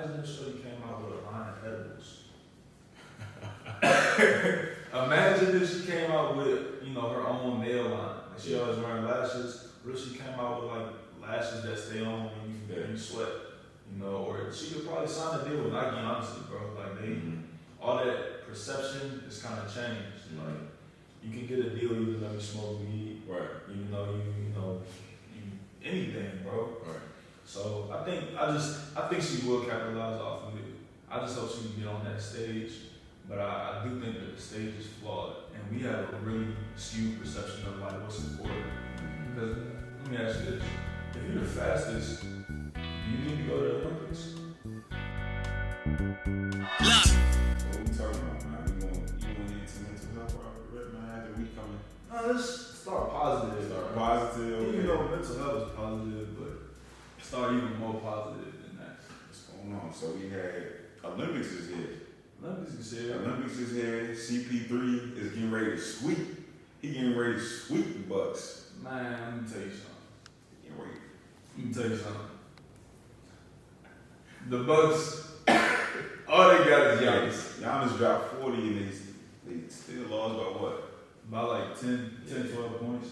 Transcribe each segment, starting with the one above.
imagine if Shorty came out with a line of edibles. Imagine if she came out with, her own nail line. Like she always wearing lashes. What if she came out with like lashes that stay on when you sweat? Or she could probably sign a deal with Nike, honestly, bro. Like all that perception is kind of changed. Like you can get a deal even though you smoke weed, right? Even though you anything, bro. Right. So I think she will capitalize off of it. I just hope she can get on that stage. But I do think that the stage is flawed, and we have a really skewed perception of like what's important. Because let me ask you this: if you're the fastest, do you need to go to the Olympics? What we talking about, man? You want to need some mental health right, man? After we coming. No, let's start positive. Positive. Okay. Even though mental health is positive, but start even more positive than that. What's going on? So we had Olympics is here. Olympics is here. Olympics is here. CP3 is getting ready to sweep. He getting ready to sweep the Bucks. Man, let me tell you something. Let me tell you something. The Bucks, all they got is Giannis. Giannis dropped 40 and they still lost by what? By like 10, 12 points.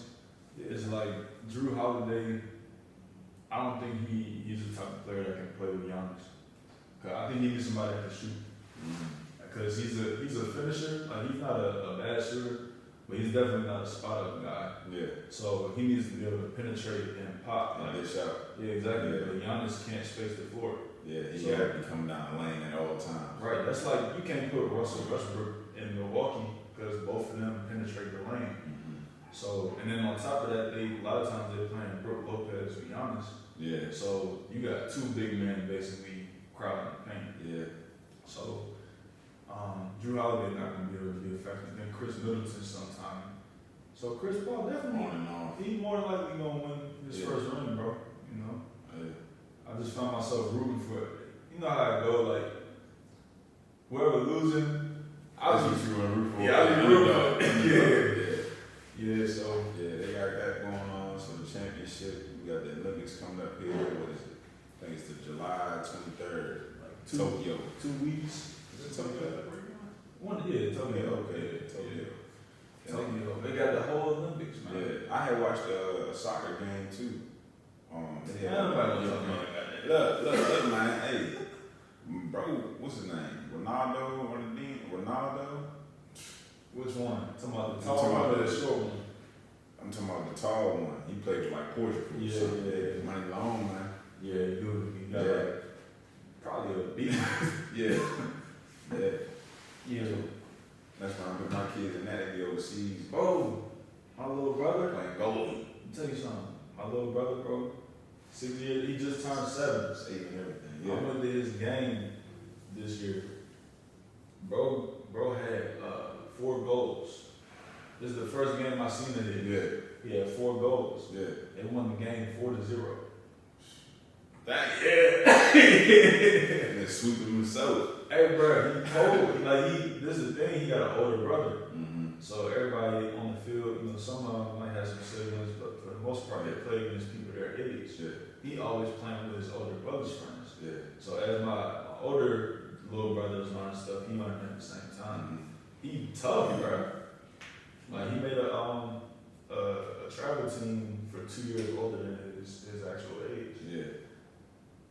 Yeah. It's like Drew Holiday. I don't think he's the type of player that can play with Giannis. Cause I think he needs somebody that can shoot. Because he's a finisher. Like he's not a bad shooter, but he's definitely not a spot up guy. Yeah. So he needs to be able to penetrate and pop. Like this shot. Yeah, exactly. Yeah. But Giannis can't space the floor. Yeah, he got to be coming down the lane at all times. Right. That's like you can't put Russell Westbrook in Milwaukee because both of them penetrate the lane. So and then on top of that, a lot of times they're playing Brook Lopez with Giannis. Yeah. So you got two big men basically crowding the paint. Yeah. So Drew Holiday not going to be able to be effective. Then Chris Middleton sometime. So Chris Paul definitely, he's more than likely going to win his first ring, bro. Yeah. I just found myself rooting for it. You know how I go, like, whoever losing, I'll be rooting for. Yeah, I'll be rooting for it. Yeah, so. Yeah, they got that going on. So the championship, we got the Olympics coming up here. What is it? I think it's the July 23rd. Like Tokyo. 2 weeks. Is it Tokyo? Tokyo. Okay. Tokyo. They got the whole Olympics, man. Yeah, I had watched a soccer game too. Look, man. Hey, bro, what's his name? Ronaldo? Which one? I'm talking about the tall one or the short one? I'm talking about the tall one. He played for like Portugal. Yeah. Money long, man. Yeah, he do. He got like probably a beat. Yeah. That's why I put my kids in that. They be overseas. Bro, my little brother. Playing goalie. Let me tell you something. My little brother, bro, 6 years, he just turned 7. Saving everything. I went to his game this year. Bro had 4 goals. This is the first game I seen of him. Yeah. He had 4 goals. Yeah. They won the game 4-0. And then sweep him himself. Hey, bro, he cold. Like this is the thing. He got an older brother. So everybody on the field, some of them might have some siblings, but for the most part, they play against people that are idiots. Yeah. He always playing with his older brother's friends. Yeah. So as my older little brothers learn stuff, he learned at the same time. He tough, bro. Like he made a travel team for 2 years older than his actual age.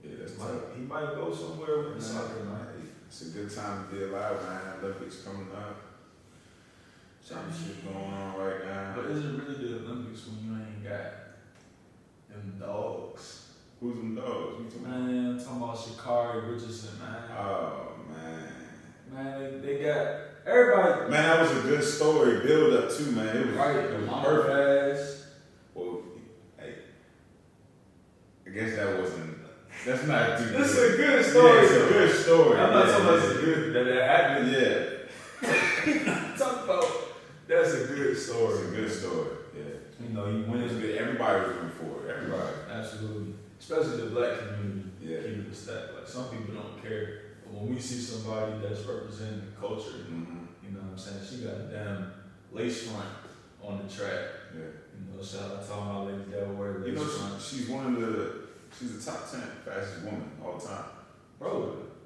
Yeah, that's he might go somewhere with the soccer, man. It's a good time to be alive, man. Olympics coming up. Championship going on right now. But is it really the Olympics when you ain't got them dogs? Who's them dogs? Man, I'm talking about Sha'Carri Richardson, man. Oh, man. Man, they got everybody. Man, that was a good story. Build up too, man. It was right. It was perfect. Well, hey, I guess that's not too good. This is a good story. Yeah, it's a good story. I'm not talking about it's good that it happened. Yeah. Talk about that's a good story. It's a good story. Yeah. You win. Everybody was rooting for it. Everybody. Absolutely. Especially the black community. Yeah. Keeping the stat. Like some people don't care. But when we see somebody that's representing the culture, you know what I'm saying? She got a damn lace front on the track. Yeah. Shout out to all my ladies that wear lace front. She's the top 10 fastest woman all the time. Bro,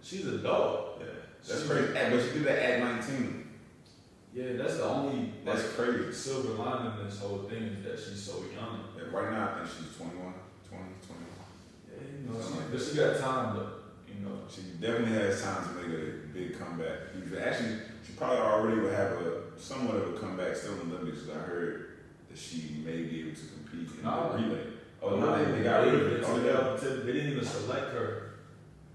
she's a dog. Yeah, that's crazy. But she did that at 19. Yeah, that's the only crazy silver lining in this whole thing is that she's so young. Yeah, right now I think she's 21. Yeah, you know, but she got time though. You know, she definitely has time to make a big comeback. Actually, she probably already would have somewhat of a comeback still in the Olympics. I heard that she may be able to compete in the relay. Oh no, they got rid of it. They didn't even select her.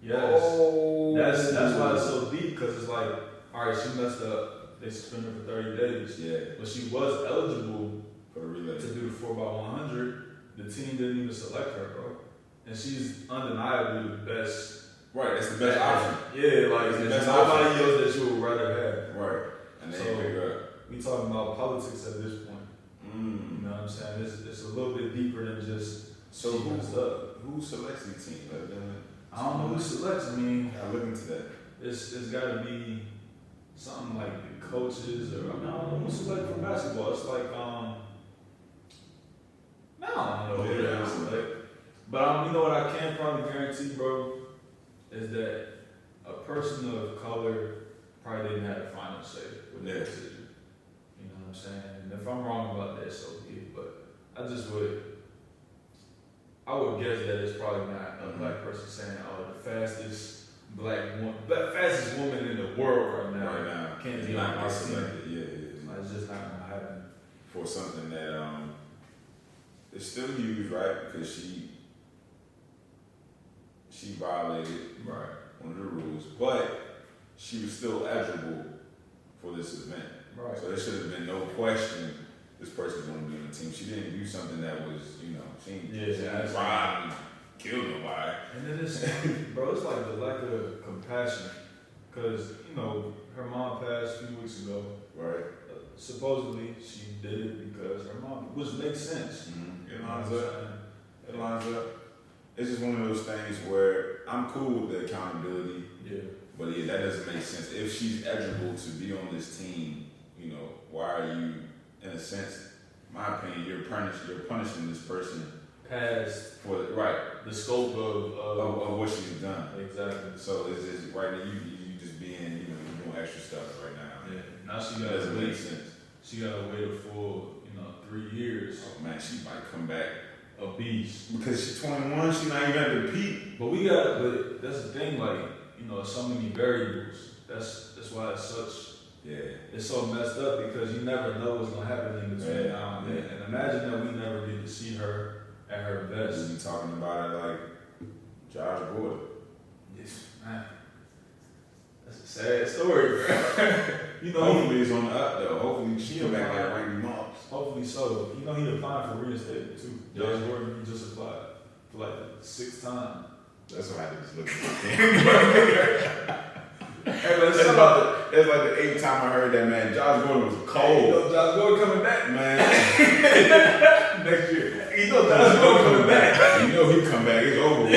Yes, that's why it's so deep because it's like, all right, she messed up. They suspended her for 30 days. Yeah. But she was eligible for the relay to do the 4x100. The team didn't even select her, bro. And she's undeniably the best. Right, that's the best option. Yeah, like there's nobody else that you would rather have. Right. And they pick her up. We talking about politics at this point. Mm. You know what I'm saying? It's a little bit deeper than just so who selects the team? I don't know who selects. I mean, I look into that. It's got to be something like the coaches, or I don't know who select for basketball. It's like I don't know who they select. But you know what I can probably guarantee, bro, is that a person of color probably didn't have the final say with that decision. You know what I'm saying? And if I'm wrong about that, so be it. But I would guess that it's probably not a black person saying, "Oh, the fastest fastest woman in the world right now can't be on our team." Yeah. It's just not gonna happen for something that is still huge, right? Because she violated one of the rules, but she was still eligible for this event. Right. So there should have been no question this person's going to be on the team. She didn't do something that was, she didn't rob and kill nobody. And then it's, bro, it's like the lack of compassion. Because, her mom passed a few weeks ago. Right. Supposedly, she did it because her mom, which makes sense. Mm-hmm. It lines up. It's just one of those things where I'm cool with the accountability. Yeah. But that doesn't make sense. If she's eligible to be on this team, why are you, in a sense, my opinion, you're punishing this person past for the scope of what she's done. Exactly. So it's just right now you just being you're doing extra stuff right now. Yeah. Now she got doesn't make sense. She got to wait a full 3 years. Oh man, she might come back a beast because she's 21. She's not even at the peak. But that's the thing. Like so many variables. That's why it's such. Yeah. It's so messed up because you never know what's gonna happen in between now and then. And imagine that we never get to see her at her best. We be talking about it like Josh Gordon. Yes, man. That's a sad story, bro. Hopefully it's on the up though. Hopefully she come back like Randy Moss. Hopefully so. He applied for reinstatement too. Josh Gordon, he just applied for like the 6th time. That's what I just looked at. It's like the 8th time I heard that, man. Josh Gordon was cold. Josh Gordon coming back, man. Next year. Josh Gordon coming back. He come back. It's over.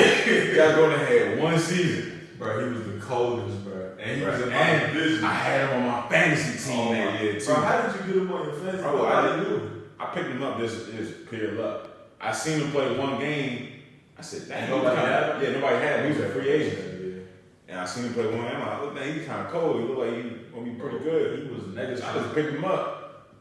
Josh Gordon had 1 season. Bro, he was the coldest, bro. And he was in my division. I had him on my fantasy team that year, too. Bro, how did you get him on your fantasy? Bro, I didn't do. I picked him up this pure luck. I seen him play 1 game. I said, dang, nobody had him. Yeah, nobody had him. He was a free agent. And I seen him play 1 game. I'm like, look, man, he's kind of cold. He looked like he gonna be pretty good. He was negative. I just picked him up.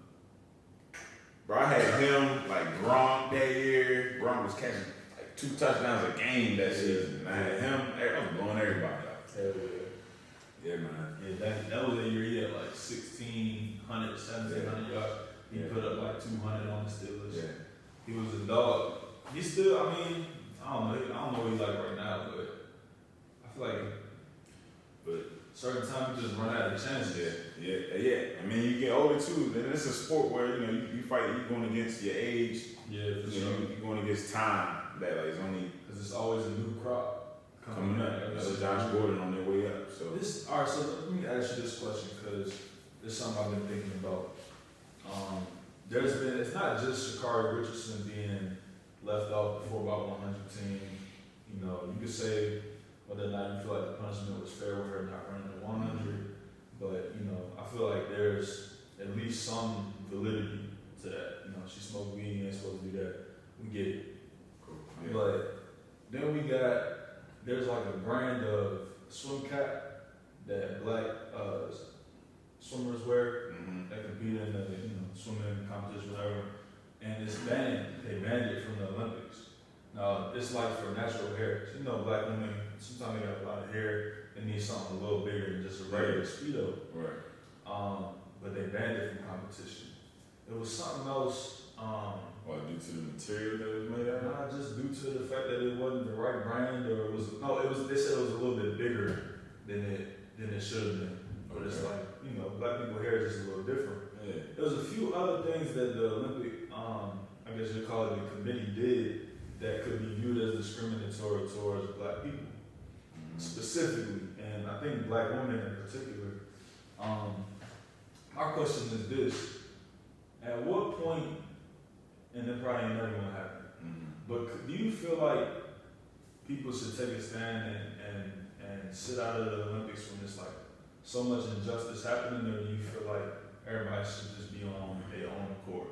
Bro, I had him, like Gronk that year. Gronk was catching like 2 touchdowns a game that season. And I had him. I was blowing everybody out. Hell yeah. Yeah, man. Yeah, that was the year he had like 1,600, 1,700 yards. He put up like 200 on the Steelers. Yeah. He was a dog. He still, I don't know what he's like right now, but I feel like certain times you just run out of chances. Yeah. I mean, you get older too. Then it's a sport where you fight. You're going against your age. Yeah, for sure. You're going against time. That like it's only because it's always a new crop coming up. That's Josh Gordon on their way up. So all right. So let me ask you this question because it's something I've been thinking about. It's not just Sha'Carri Richardson being left off the 4x100 team. You could say whether or not you feel like the punishment was fair with her not running the 100, but I feel like there's at least some validity to that. She smoked weed, you ain't supposed to do that. We get it. Cool. Yeah. But then there's like a brand of swim cap that black swimmers wear. They compete in the swimming competition, whatever, and it's banned. They banned it from the Olympics. Now it's like for natural hair. So, black women sometimes they got a lot of hair. They need something a little bigger than just a regular Speedo. Right. But they banned it from competition. It was something else. Due to the material that it was made out of? Not just due to the fact that it wasn't the right brand, or it was. They said it was a little bit bigger than it should have been. But it's like black people hair is just a little different. Yeah. There was a few other things that the Olympic, I guess you'd call it the committee, did that could be viewed as discriminatory towards black people, specifically, and I think black women in particular. My question is this: at what point, and it probably ain't never gonna happen, but do you feel like people should take a stand and sit out of the Olympics when it's like so much injustice happening, or do you feel like everybody should just be on their own accord?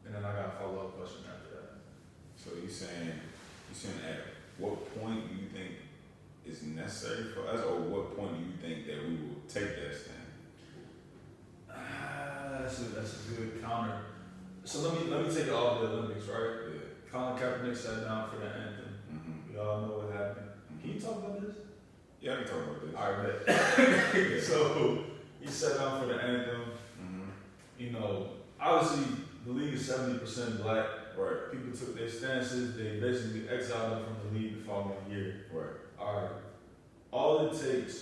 And then I got a follow-up question after that. So you're saying at what point do you think is necessary for us, or what point do you think that we will take that stand? That's a good counter. So let me take it off the Olympics, right? Yeah. Colin Kaepernick sat down for the anthem. We all know what happened. Can you talk about this? Yeah, I can talk about this. All right, so he sat down for the anthem. Obviously the league is 70% black. Right. People took their stances. They basically exiled them from the league the following year. Right. All right. All it takes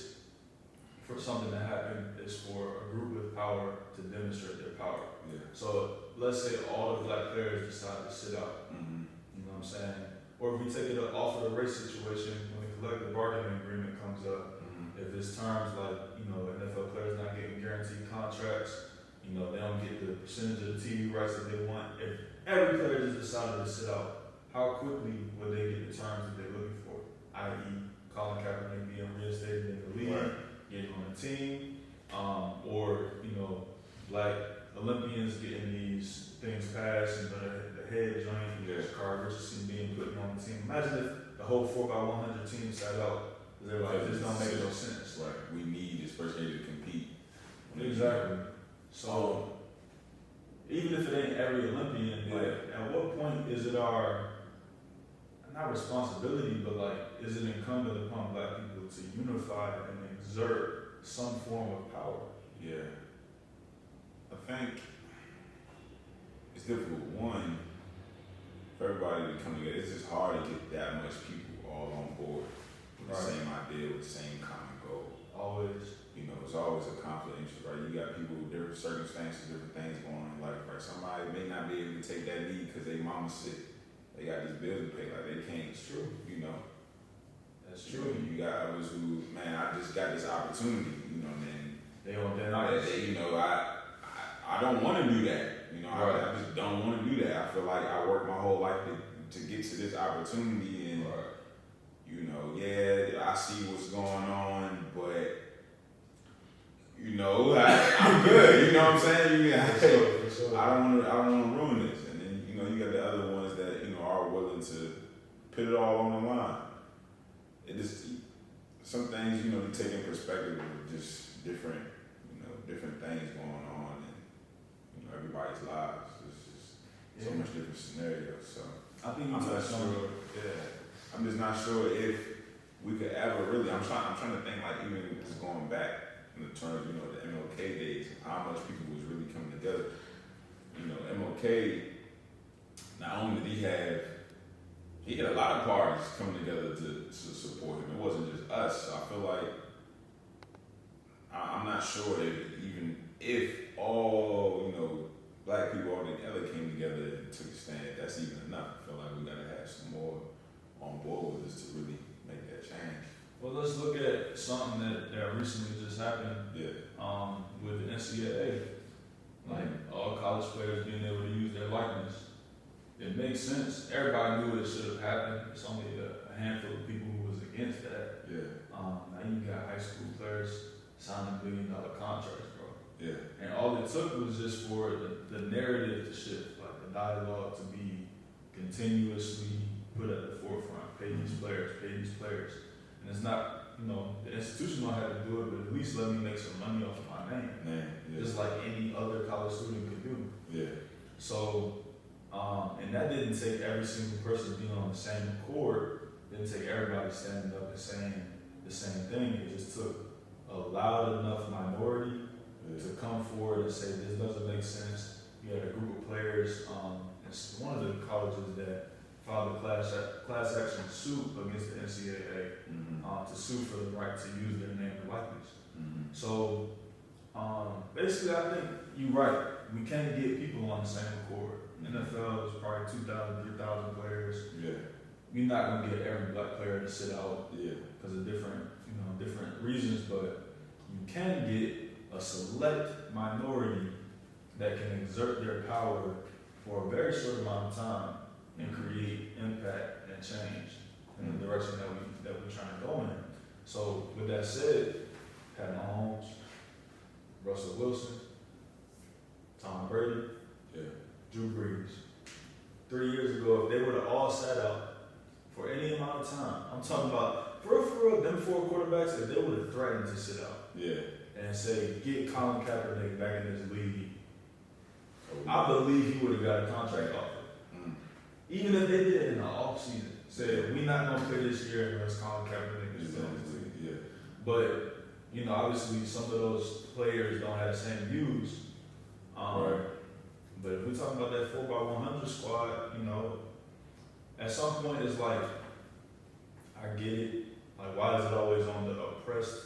for something to happen is for a group with power to demonstrate their power. Yeah. So let's say all the black players decide to sit out. You know what I'm saying? Or if we take it off of the race situation, when the collective bargaining agreement comes up, if it's terms like, NFL players not getting guaranteed contracts, they don't get the percentage of the TV rights that they want. If every player just decided to sit out, how quickly would they get the terms that they're looking for? I.e., Colin Kaepernick being reinstated in the league, getting on the team, or black Olympians getting these things passed, and the head joint, Sha'Carri Richardson being put on the team. Imagine if the whole 4x100 team sat out. They're like, this don't make no sense. Right. We need this person here to compete. Exactly. So even if it ain't every Olympian, at what point is it our, not responsibility, but is it incumbent upon black people to unify and exert some form of power? Yeah. I think it's difficult. One, for everybody to come together, it's just hard to get that much people all on board with the same idea, with the same common goal. Always. It's always a conflict of interest, right? You got people with different circumstances, different things going on in life, right? Somebody may not be able to take that lead because their mama's sick. They got these bills to pay, they can't. It's true. That's true. You got others who, I just got this opportunity, and they don't. They're not. I don't want to do that. I just don't want to do that. I feel like I worked my whole life to get to this opportunity, and I see what's going on, but I'm good. You know what I'm saying? For sure. I don't want to ruin this. And then you got the other ones that are willing to put it all on the line. It just some things to take in perspective of just different different things going on in everybody's lives. It's just so much different scenarios. So I'm not sure. I'm just not sure if we could ever really. I'm trying to think even just going back in the terms the MLK days, how much people was really coming together. MLK, not only did he had a lot of parties coming together to support him. It wasn't just us. So I feel like I'm not sure if all black people all together came together and took a stand. That's even enough. I feel like we gotta have some more on board with us to really make that change. Well, let's look at something that recently just happened. With the NCAA, all college players being able to use their likeness. It makes sense. Everybody knew it should have happened. It's only a handful of people who was against that. Now you got high school players signing $1 billion contracts, bro. And all it took was just for the narrative to shift, the dialogue to be continuously put at the forefront. Pay these players. And it's not, the institution don't have to do it, but at least let me make some money off of my name. Just like any other college student could do. Yeah. So, and that didn't take every single person being on the same accord. Didn't take everybody standing up and saying the same thing. It just took a loud enough minority to come forward and say this doesn't make sense. You had a group of players. It's one of the colleges that filed a class action suit against the NCAA to sue for the right to use their name and likeness. So basically, I think you're right. We can't get people on the same accord. NFL is probably 2,000, 3,000 players. Yeah. You're not gonna get every black player to sit out because of different reasons, but you can get a select minority that can exert their power for a very short amount of time and create impact and change in the direction that we're trying to go in. So with that said, Pat Mahomes, Russell Wilson, Tom Brady, Drew Brees. 3 years ago, if they would have all sat out for any amount of time, I'm talking about, for real, them 4 quarterbacks, if they would have threatened to sit out and say, get Colin Kaepernick back in this league, I believe he would have got a contract offer. Even if they did it in the offseason, said, we're not going to play this year unless Colin Kaepernick is on this league. But, obviously some of those players don't have the same views. But if we're talking about that 4x100 squad, at some point it's like, I get it. Like, why is it always on the oppressed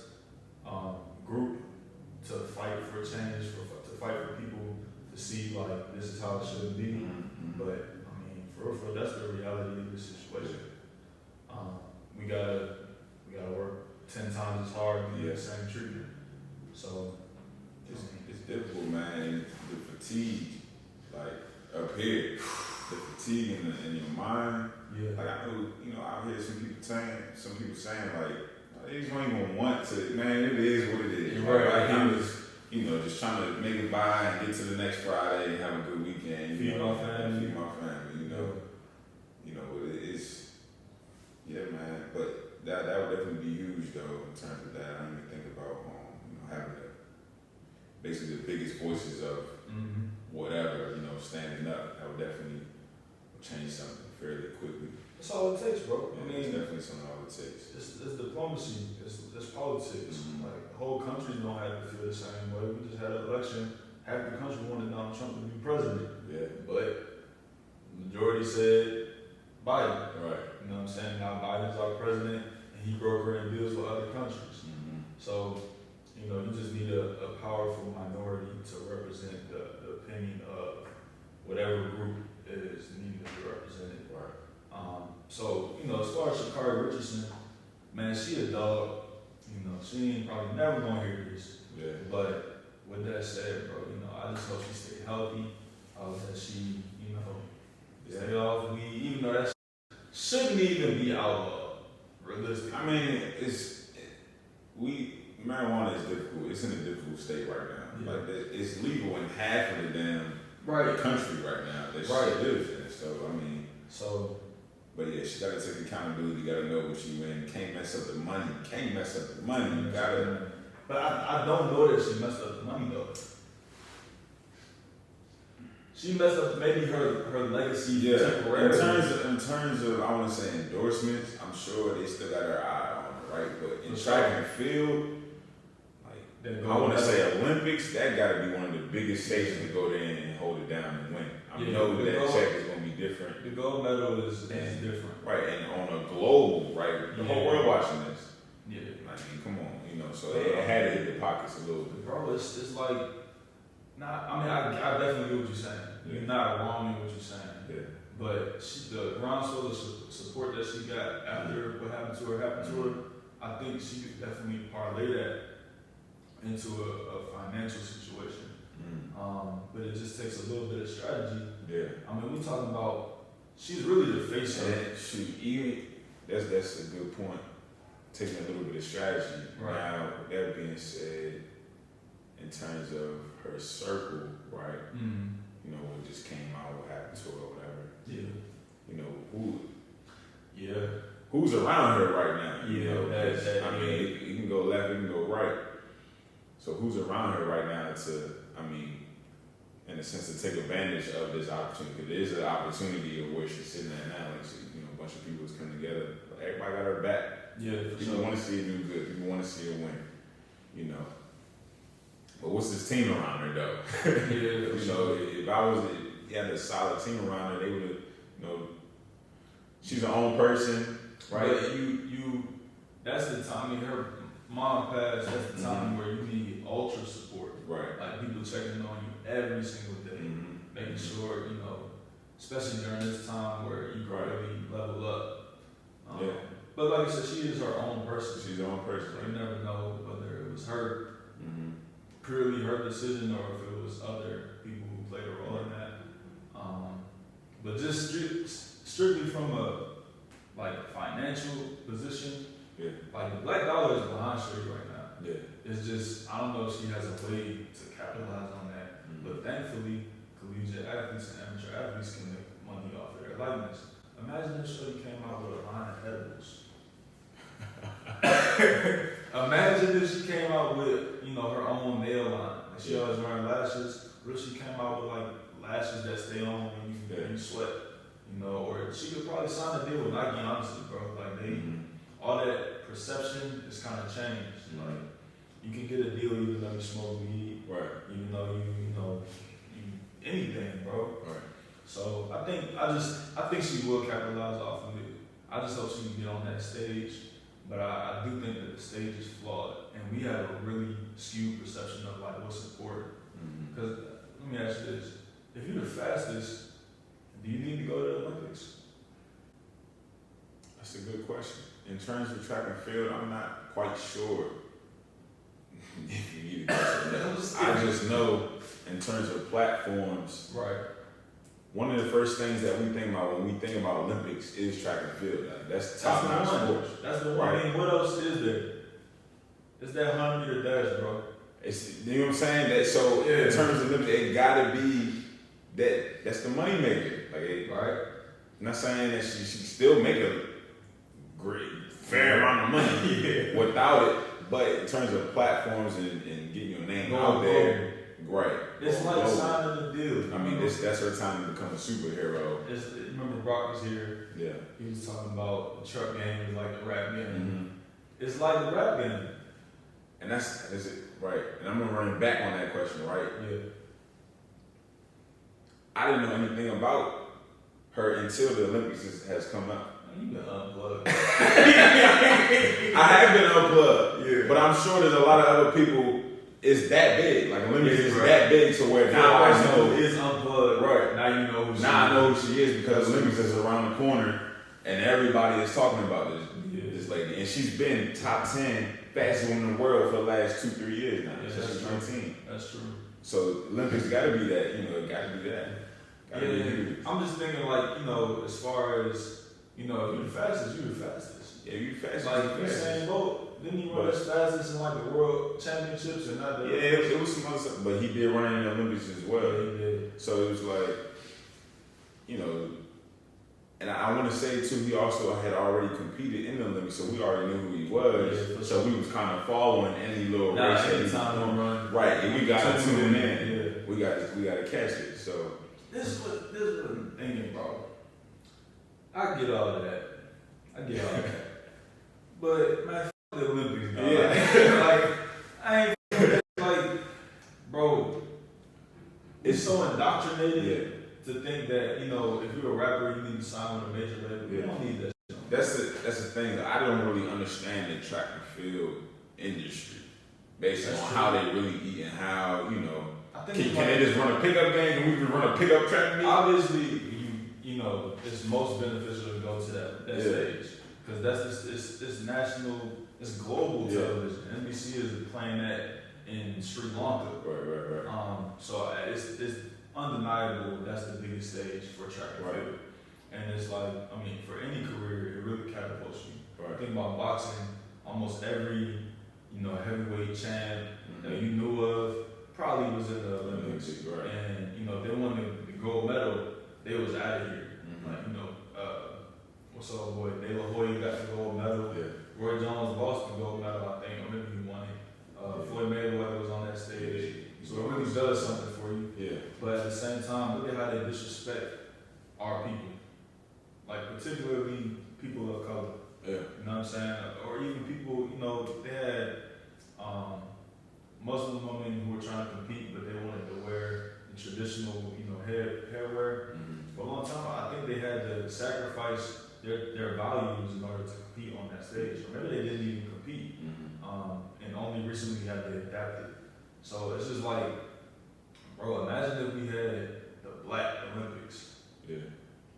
group to fight for change, to fight for people to see, like, this is how it should be? But, for real, that's the reality of this situation. We gotta work 10 times as hard to get the same treatment. So, it's difficult, man. The fatigue, like, up here, the fatigue in your mind. Like, I know, out here some people saying like, they just don't even want to, man, it is what it is. Like, he was, just trying to make it by and get to the next Friday and have a good weekend. Feed my family. It's, man, but that would definitely be huge, though, in terms of that. I didn't even think about, having basically the biggest voices of whatever, standing up. That would definitely change something fairly quickly. That's all it takes, bro. It's definitely something all it takes. It's diplomacy. It's politics. Like, the whole country don't have to feel the same way. We just had an election. Half the country wanted Donald Trump to be president. But the majority said Biden. Right. You know what I'm saying? Now Biden's our president, and he brokering deals with other countries. So, you just need a powerful minority to represent the opinion of whatever group is needed to be represented. So, as far as Sha'Carri Richardson, man, she a dog. She ain't probably never gonna hear this. But with that said, bro, I just hope she stay healthy. I hope that she, stay off weed, even though that shouldn't even be outlawed, realistically. I mean, marijuana is difficult. It's in a difficult state right now. Like, it's legal in half of the damn country right now that she lives in. So, but yeah, she gotta take accountability. You gotta know what she in. Can't mess up the money. You gotta. But I don't know that she messed up the money though. She messed up maybe her legacy temporarily. In terms of I want to say endorsements, I'm sure they still got her eye on it, right? But in track and field, like I want to say Olympics, that got to be one of the biggest stages to go there and hold it down and win. I know that check is going to be different. The gold medal is different, right? And on a global, right? The whole world watching this. Come on, so it had to hit the pockets a little bit. Bro, it's like, I definitely get what you're saying. You're not wrong in what you're saying. But the groundswell of support that she got after what happened to her, I think she could definitely parlay that into a financial situation. But it just takes a little bit of strategy. We're talking about, she's really the face of it. That's a good point. Taking a little bit of strategy. Now, with that being said, in terms of her circle, right? What just came out, what happened to her or whatever. who's around her right now? You know, that, I mean, it can go left, it can go right. So who's around her right now in a sense, to take advantage of this opportunity? Because there is an opportunity of where she's sitting at now. Like, a bunch of people is coming together. Everybody got her back. Yeah, people want to see her do good. People want to see her win. You know. But what's this team around her though? Yeah, if you had a solid team around her, they would have, she's her own person, right? But that's the time. I mean, her mom passed. That's the time where you need ultra support, right? Like people checking on you every single day, making sure especially during this time where you really level up. But like I said, she is her own person. She's her own person. So you never know whether it was her, purely her decision, or if it was other people who played a role in that. But just strictly from a financial position, like the black dollar is behind Sha'Carri right now. It's just, I don't know if she has a way to capitalize on that. But thankfully, collegiate athletes and amateur athletes can make money off of their likeness. Imagine if Sha'Carri came out with a line of edibles. Imagine if she came out with, her own nail line. Like she always wearing lashes. What if she came out with lashes that stay on when you sweat? Or she could probably sign a deal with Nike, honestly, bro. All that perception is kind of changed. Like you can get a deal even though you smoke weed, right? Even though you anything, bro. Right. So I think she will capitalize off of it. I just hope she can get on that stage. But I do think that the stage is flawed, and we have a really skewed perception of what's important. Because let me ask you this: if you're the fastest, do you need to go to the Olympics? That's a good question. In terms of track and field, I'm not quite sure if you need to go to the Olympics. I just know in terms of platforms, right? One of the first things that we think about when we think about Olympics is track and field. That's top-notch sports. That's the one. I mean, what else is there? It's that 100-meter dash, bro. You know what I'm saying? In terms of Olympics, it gotta be that. That's the money maker. Right. I'm not saying that she still make a great, fair amount of money without it, but in terms of platforms and getting your name out there, right. It's like signing a deal. I mean, that's her time to become a superhero. Remember Brock was here. Yeah. He was talking about the truck game is like the rap game. It's like the rap game. And that's it, right. And I'm gonna run back on that question, right? Yeah. I didn't know anything about her until the Olympics has come out. You've been unplugged. I have been unplugged, but I'm sure there's a lot of other people. It's that big. Olympics is that big to where now I know it's unplugged. Right. Now you know who she is. Now I know who she is because Olympics is around the corner and everybody is talking about this lady. And she's been top 10 fastest woman in the world for the last 2-3 years now. She's 19. That's true. So Olympics gotta be that, it gotta be that. I'm just thinking as far as, if you're the fastest, you're the fastest. Yeah, you're the fastest. Usain Bolt, didn't he run as fastest in the world championships and not the it was some other stuff, but he did run in the Olympics as well. Yeah, he did. So it was and I want to say too, he also had already competed in the Olympics, so we already knew who he was. Yeah, so we was kind of following any little race that he was doing. Right, and we got to tune in. Yeah. We got to catch it. So this is what I'm thinking, bro. I get all of that. But man, the Olympics, dog. Yeah. I ain't bro. It's so indoctrinated to think that if you're a rapper, you need to sign with a major label. You don't need that shit. That's the thing. I don't really understand the track and field industry based on how they really eat and how can they just run a pickup game? Can we just run a pickup track meet? Obviously, it's most beneficial to go to that stage because it's national, it's global television. NBC is playing that in Sri Lanka. Right. So it's undeniable that's the biggest stage for track and field. And it's for any career, it really catapults you. Right. Think about boxing, almost every heavyweight champ that you knew of probably was in the Olympics. Right. And they won the gold medal, they was out of here. So boy, De La Hoya got the gold medal. Yeah. Roy Jones lost the gold medal, I think, or maybe he won it. Floyd Mayweather was on that stage. So it really does something for you. Yeah. But at the same time, look at how they disrespect our people. Like particularly people of color. Yeah. You know what I'm saying? Or even people, you know, they had Muslim women who were trying to compete, but they wanted to wear the traditional, you know, hair wear. For a long time, I think they had to sacrifice their values in order to compete on that stage. Or maybe they didn't even compete, and only recently have they adapted. So it's just like, bro, imagine if we had the Black Olympics. Yeah.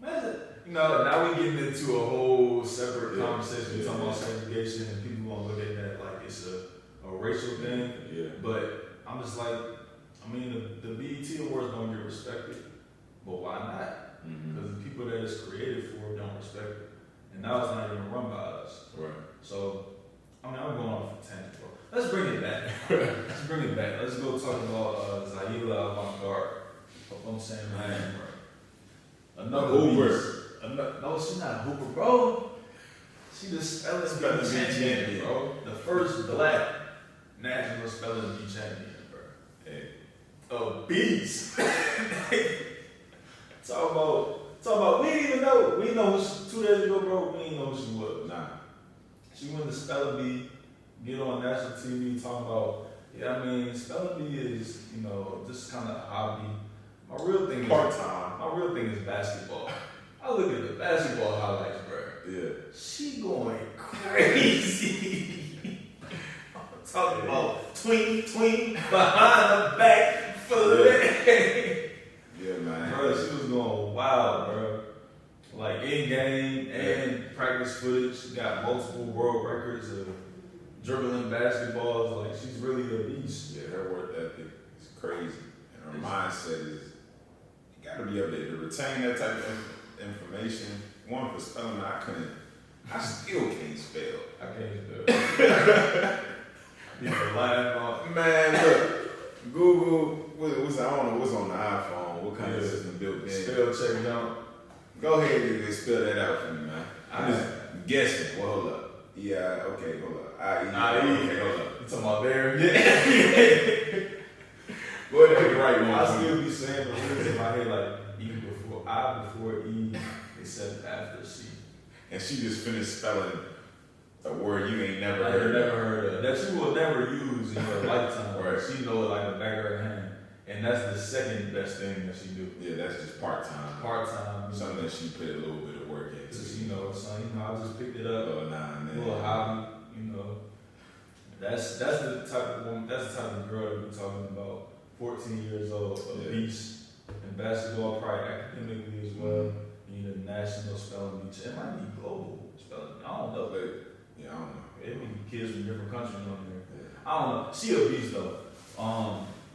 Imagine, you know, now we getting into a whole separate conversation talking about segregation, and people gonna look at that like it's a racial thing. Yeah. But I'm just like, I mean, the BET Awards don't get respected, but why not? Because the people that it's created for don't respect it. And now it's not even run by us. Right. So, I mean, I'm going off a tangent, bro. Let's bring it back. Let's go talk about Zaila Avant-Garde. Hope I'm saying my name right. Another Hooper. No, she's not a Hooper, bro. She the spelling bee champion, bro. The first black national spelling bee champion, bro. Hey. A beast. Talk about, we didn't even know. We didn't know 2 days ago, bro, we didn't know who she was. Nah. She went to spelling bee, get on national TV talking about, I mean, spelling bee is, you know, just kind of a hobby. My real thing is basketball. I look at the basketball highlights, bro. Yeah. She going crazy. I'm talking about tween, behind the back, foot. Yeah, man. Bro, she was going wild, bro. Like in game and practice footage. She got multiple world records of dribbling basketballs. Like she's really a beast. Yeah, her work ethic is crazy. And her mindset is, you gotta be able to retain that type of information. One, for spelling, I still can't spell. I can't spell. You know, laugh off. Man, look, Google, what's I don't know what's on the iPhone, what kind of system built in. Spell check jump. Go ahead and spell that out for me, man. I'm just guessing. Well, hold up. Yeah, okay, hold up. Okay, hold up. You talking about there? Yeah. Go ahead and pick the right one. I still be saying the words in my head like E before I, before E, except after C. And she just finished spelling a word you ain't never Like heard you never heard of. That you will never use in your lifetime. Right. She know it like the back of her hand. And that's the second best thing that she do. Yeah, that's just part-time. Part-time. Something that she put a little bit of work into. Just, you know, son, I just picked it up. Oh, nah, man. A little hobby, you know. That's the type of woman, that's the type of girl that we're talking about. 14 years old, a beast. In basketball, probably academically as well. You need a national spelling bee. It might be global spelling bee. I don't know. Yeah, I don't know. It be kids from different countries on there. Yeah. I don't know. She a beast though.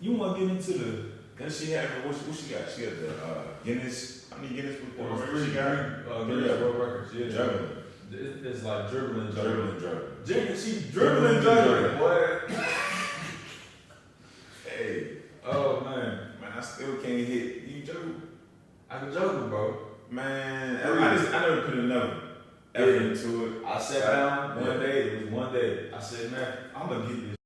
You want to get into the? Then she had what she got? She got the Guinness. How many Guinness records? Guinness World Records. Yeah, Juggling. It's like dribbling. She dribbling. Boy. Hey. Oh man, I still can't hit. You juggle? I can juggle, bro. Man, I never put enough effort into it. I sat down one day. It was one day. I said, man, I'm gonna get this.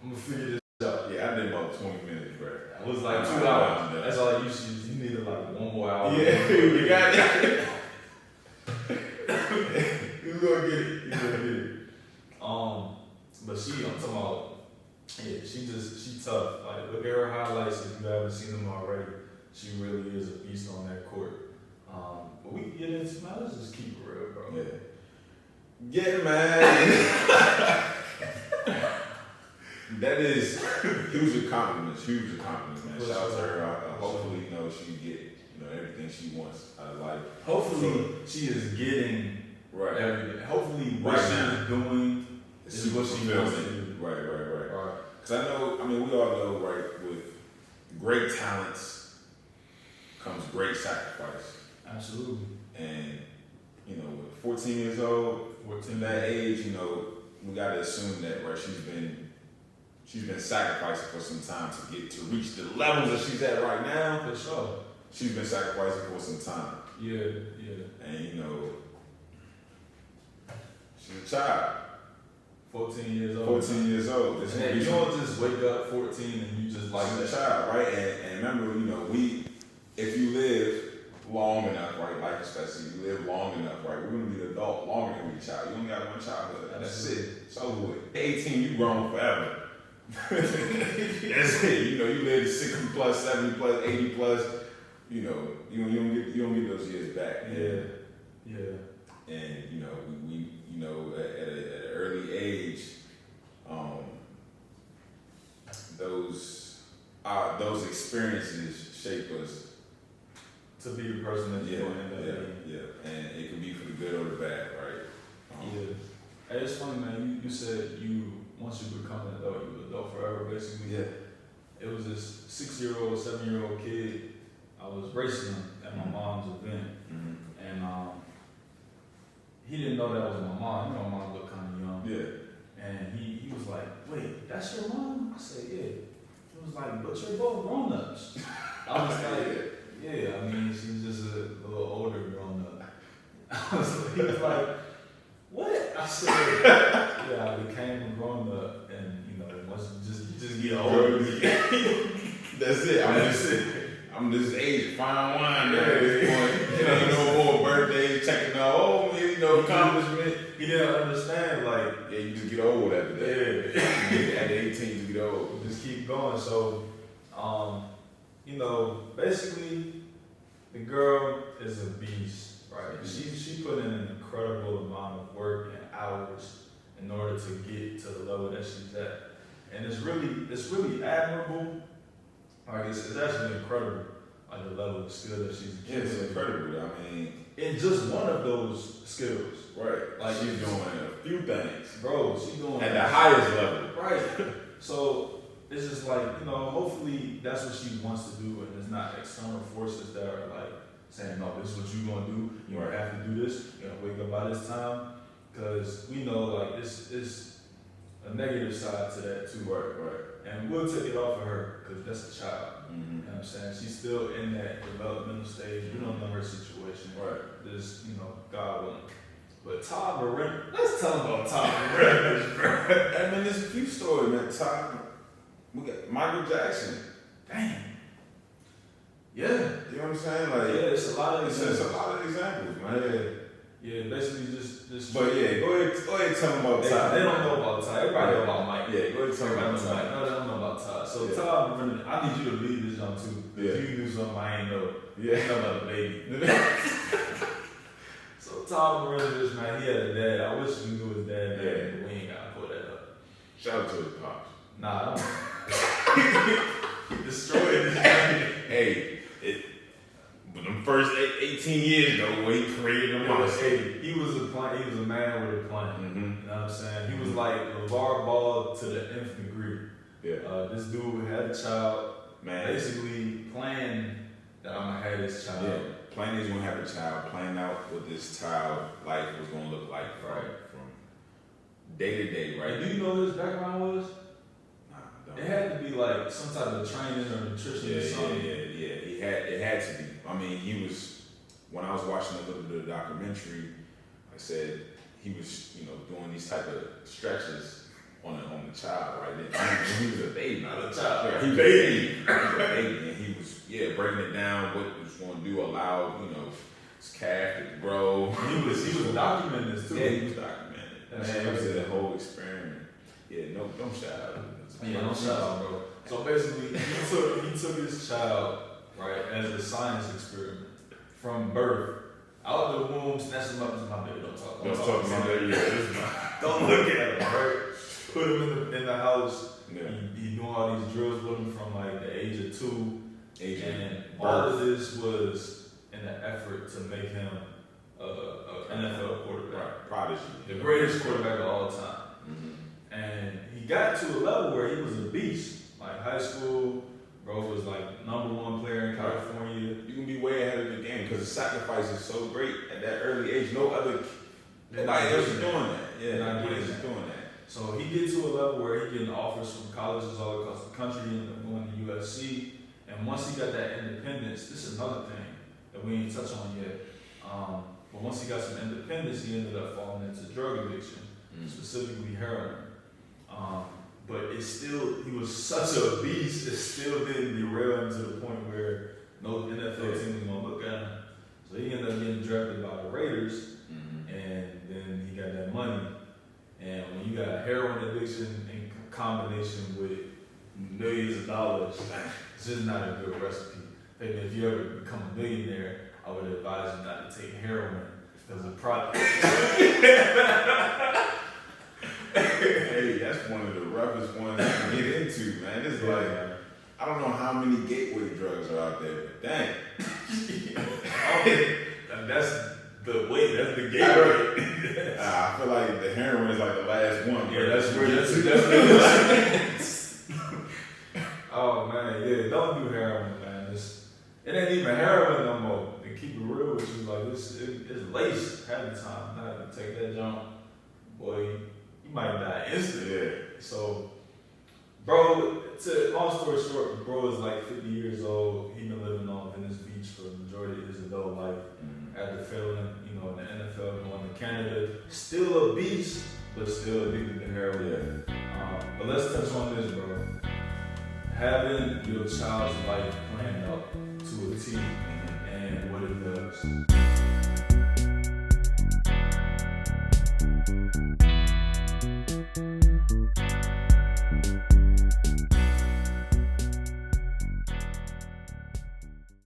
I'm gonna figure this out. Yeah, I did about 20 minutes, bro. It was like 2 hours. That's all you should. You needed like 1 more hour. Yeah, you got it. You gonna get it. But I'm talking about. Yeah, she tough. Like, look at her highlights if you haven't seen them already. She really is a beast on that court. But we can get into, man, let's just keep it real, bro. Yeah, man. That is huge accomplishment, man. Shout out to her. Hopefully, she get everything she wants out of life. Hopefully, she is getting everything. Hopefully, what she's doing is what she wants to do. Right. Because we all know, right, with great talents comes great sacrifice. Absolutely. And, with 14 years old, that age, we got to assume that, right, she's been sacrificing for some time to reach the levels that she's at right now. For sure. She's been sacrificing for some time. Yeah. And, She's a child. 14 years old. 14 years old. And you don't just wake up 14 and you just like she's that. a child, right? And remember, if you live long enough, right, life expectancy, you live long enough, right, we're going to be an adult longer than we child. You only got one childhood. That's it. It's over with. 18, you grown forever. That's it. You live 60 plus, 70 plus, 80 plus. You don't get those years back. Yeah. And we at an early age, those experiences shape us to be the person that you're going to end up being. Yeah, and it can be for the good or the bad, right? Hey, it's funny, man. You said once you become an adult, you're an adult forever, basically. Yeah. It was this 6-year-old, 7-year-old kid. I was racing him at my mom's event, and he didn't know that was my mom. My mom looked kind of young. Yeah. And he was like, "Wait, that's your mom?" I said, "Yeah." He was like, "But you're both grown-ups." I was like, "Yeah, I mean, she's just a little older grown-up." He was like, "What?" I said, "Yeah, I became a grown-up, and once you just get older." That's it. I'm this age, fine wine at this point. No more birthdays, checking out, accomplishment. He didn't understand, you just get old after that. Yeah. At 18, you get old. Just keep going. So, basically, the girl is a beast, right? She put in an incredible amount of work and hours in order to get to the level that she's at, and it's really admirable. It's actually incredible, the level of skill that she's achieving. It's incredible. I mean, in just one of those skills, right? She's doing a few things, bro. She's doing at the highest level, right? So it's just hopefully that's what she wants to do, and it's not external forces that are saying, "No, this is what you're gonna do. You don't have to do this. You gotta wake up by this time," because we know this is a negative side to that too. Right. And we'll take it off of her because that's a child. Mm-hmm. You know what I'm saying? She's still in that developmental stage. We don't know her situation. Right. Just, God willing. But Todd Marinovich, let's tell him about Todd Marinovich, bro. I mean, there's a few stories, man. Todd, we got Michael Jackson. Dang. Yeah. You know what I'm saying? It's a lot of examples, man. Yeah, basically just. But yeah, go ahead, tell them about Todd. They don't know about Todd. Everybody know about Mike. Yeah, go ahead, tell them about Todd. No, they don't know about Todd. So Todd Marinovich, I need you to lead this on too. Yeah. You knew something I ain't know. Yeah. Talking about the baby. So Todd Marinovich, man, he had a dad. I wish we knew his dad, man, but we ain't gotta pull that up. Shout out to his pops. Nah, I don't. He destroyed his family. Hey, but them first 18 years though, when he created them monster. He was a man with a plan. Mm-hmm. You know what I'm saying? He was like LeVar Ball to the nth degree. Yeah. This dude had a child, man. Basically planned that I'm gonna have this child. Yeah. Planning he's gonna have a child, planning out what this child life was gonna look like from day to day, right? And do you know what his background was? Nah, don't. It had to be some type of training or nutrition or something. Yeah. It had to be. I mean, when I was watching a little bit of the documentary, I said he was, doing these type of stretches on the child, right? When he was a baby, Not a child. Yeah, he was a baby. And he was, breaking it down, what he was going to do, allow, his calf to grow. He was documenting this too. Yeah, he was documenting. Man, it was a whole experiment. Yeah, don't shout out. Yeah, don't shout out, bro. So basically, he took his child, right, as a science experiment from birth, out of the womb, snatched him up. This is my baby. Don't talk about that. Don't look at him, right? Put him in the house. Yeah. He doing all these drills with him from the age of 2. And all birth. of this was in an effort to make him an NFL quarterback. Right. Prodigy. The greatest quarterback of all time. Mm-hmm. And he got to a level where he was a beast. High school, bro was number 1 player in California. You can be way ahead of the game because the sacrifice is so great at that early age. Nobody else is doing that. Yeah, nobody else is doing that. So he gets to a level where he getting offers from colleges all across the country. He ended up going to USC. And once he got that independence, this is another thing that we ain't touched on yet. But once he got some independence, he ended up falling into drug addiction, specifically heroin. But it still, he was such a beast, it still didn't derail him to the point where no NFL team was gonna look at him. So he ended up getting drafted by the Raiders, and then he got that money. And when you got heroin addiction in combination with millions of dollars, it's just not a good recipe. Maybe if you ever become a millionaire, I would advise you not to take heroin because the product. Hey, that's one of the roughest ones to get into, man. It's like, I don't know how many gateway drugs are out there, but dang. That's the way, that's the gateway. I feel like the heroin is like the last one. Yeah, that's where Oh man, yeah, don't do heroin, man. It ain't even heroin no more. To keep it real with you, like it's laced half the time. Not to take that jump, boy, you might die instantly. Yeah. So, bro, long story short, bro is like 50 years old. He been living on Venice Beach for the majority of his adult life. After failing, in the NFL, going to Canada, still a beast, but still addicted to heroin. But let's touch on this, bro. Having your child's life planned out to a T and what it does.